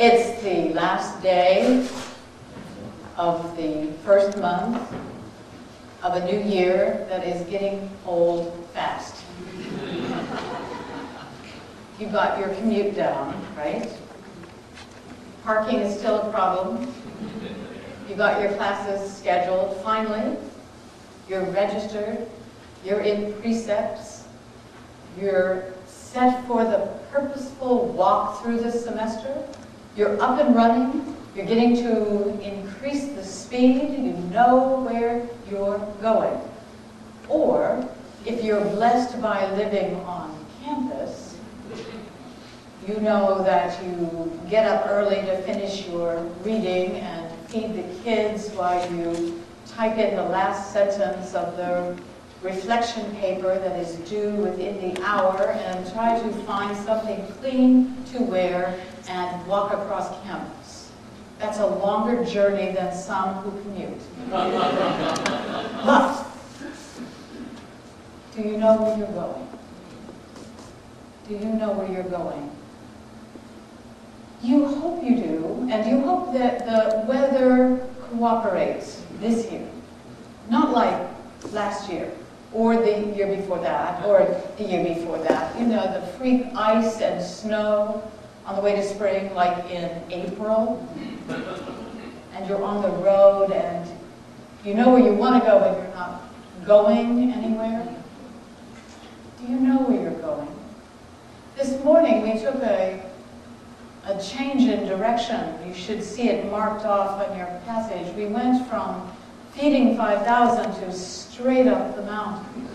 It's the last day of the first month of a new year that is getting old fast. You got your commute down, right? Parking is still a problem. You got your classes scheduled, finally. You're registered. You're in precepts. You're set for the purposeful walk through this semester. You're up and running. You're getting to increase the speed. You know where you're going. Or, if you're blessed by living on campus, you know that you get up early to finish your reading and feed the kids while you type in the last sentence of the reflection paper that is due within the hour and try to find something clean to wear and walk across campus. That's a longer journey than some who commute. But, do you know where you're going? Do you know where you're going? You hope you do, and you hope that the weather cooperates this year. Not like last year, or the year before that, or the year before that. You know, the freak ice and snow on the way to spring, like in April. And you're on the road, and you know where you want to go, but you're not going anywhere. Do you know where you're going? This morning, we took a change in direction. You should see it marked off on your passage. We went from feeding 5,000 to straight up the mountain.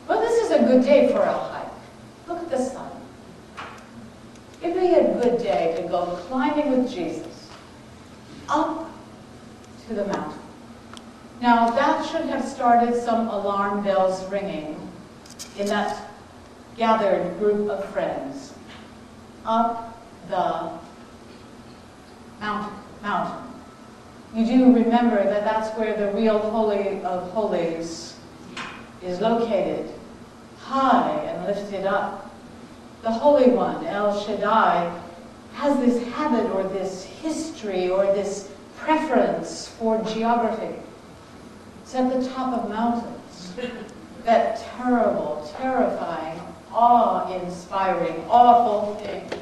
Well, this is a good day for a hike. Look at the sun. It'd be a good day to go climbing with Jesus up to the mountain. Now, that should have started some alarm bells ringing in that gathered group of friends. Up the mountain. You do remember that that's where the real Holy of Holies is located, high and lifted up. The Holy One, El Shaddai, has this habit or this history or this preference for geography. It's at the top of mountains. That terrible, terrifying, awe-inspiring, awful things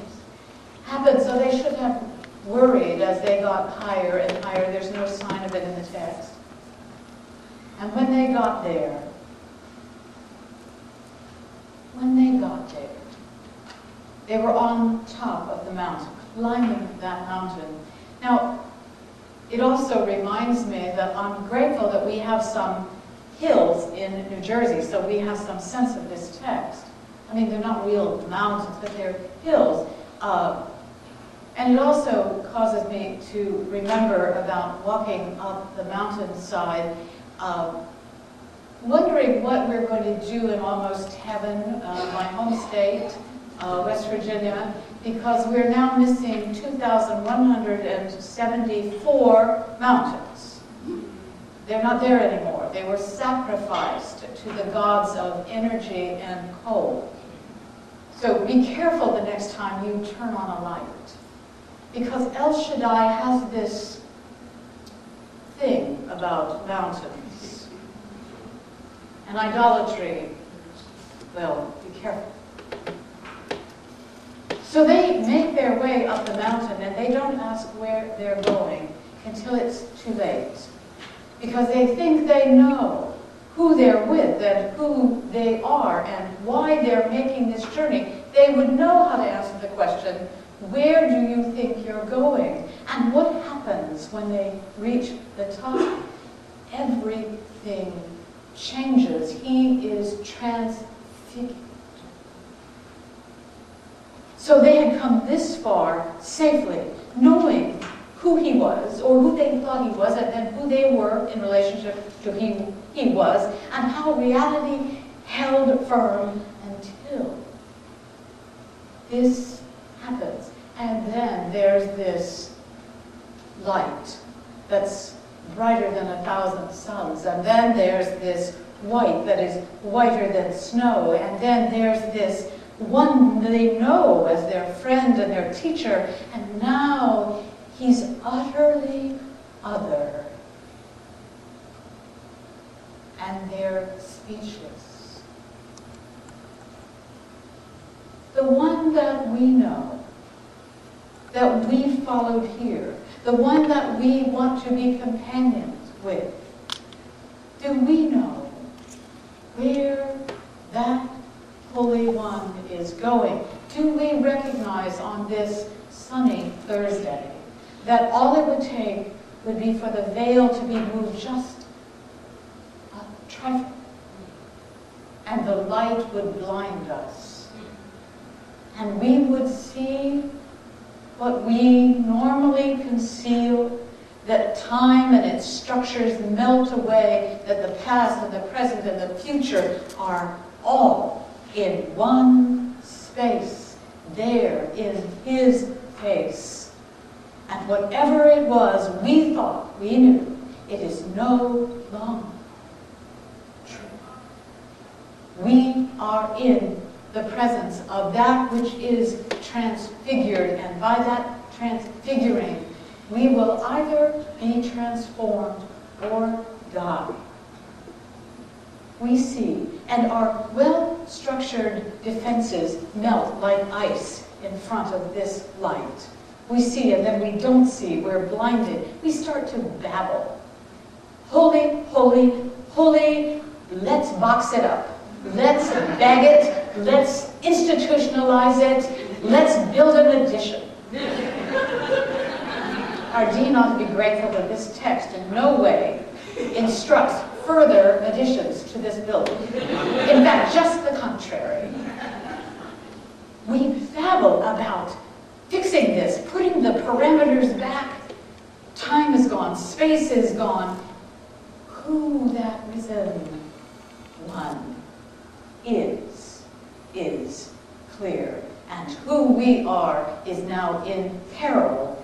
happened, so they should have worried as they got higher and higher. There's no sign of it in the text. And when they got there, they were on top of the mountain, climbing that mountain. Now, it also reminds me that I'm grateful that we have some hills in New Jersey, so we have some sense of this text. I mean, they're not real mountains, but they're hills. And it also causes me to remember about walking up the mountainside, wondering what we're going to do in almost heaven, my home state, West Virginia, because we're now missing 2,174 mountains. They're not there anymore. They were sacrificed to the gods of energy and coal. So be careful the next time you turn on a light. Because El Shaddai has this thing about mountains. And idolatry, well, be careful. So they make their way up the mountain, and they don't ask where they're going until it's too late. Because they think they know who they're with and who they are and why they're making this journey. They would know how to answer the question, where do you think you're going? And what happens when they reach the top? Everything changes. He is transfigured. So they had come this far safely, knowing who he was, or who they thought he was, and then who they were in relationship to who he was, and how reality held firm until this happens. And then there's this light that's brighter than 1,000 suns. And then there's this white that is whiter than snow. And then there's this one they know as their friend and their teacher, and now he's utterly other. And they're speechless. The one that we know, that we followed here, the one that we want to be companions with, do we know where that Holy One is going? Do we recognize on this sunny Thursday that all it would take would be for the veil to be moved just a trifle, and the light would blind us, and we would see what we normally conceal, that time and its structures melt away, that the past and the present and the future are all in one space, there in his face. And whatever it was we thought we knew, it is no longer true. We are in the presence of that which is transfigured, and by that transfiguring, we will either be transformed or die. We see, and our well-structured defenses melt like ice in front of this light. We see, and then we don't see. We're blinded. We start to babble. Holy, holy, holy. Let's box it up. Let's bag it. Let's institutionalize it. Let's build an addition. Our dean ought to be grateful that this text in no way instructs further additions to this building. In fact, just the contrary. We babble about fixing this, putting the parameters back. Time is gone, space is gone. Who that risen one is clear. And who we are is now in peril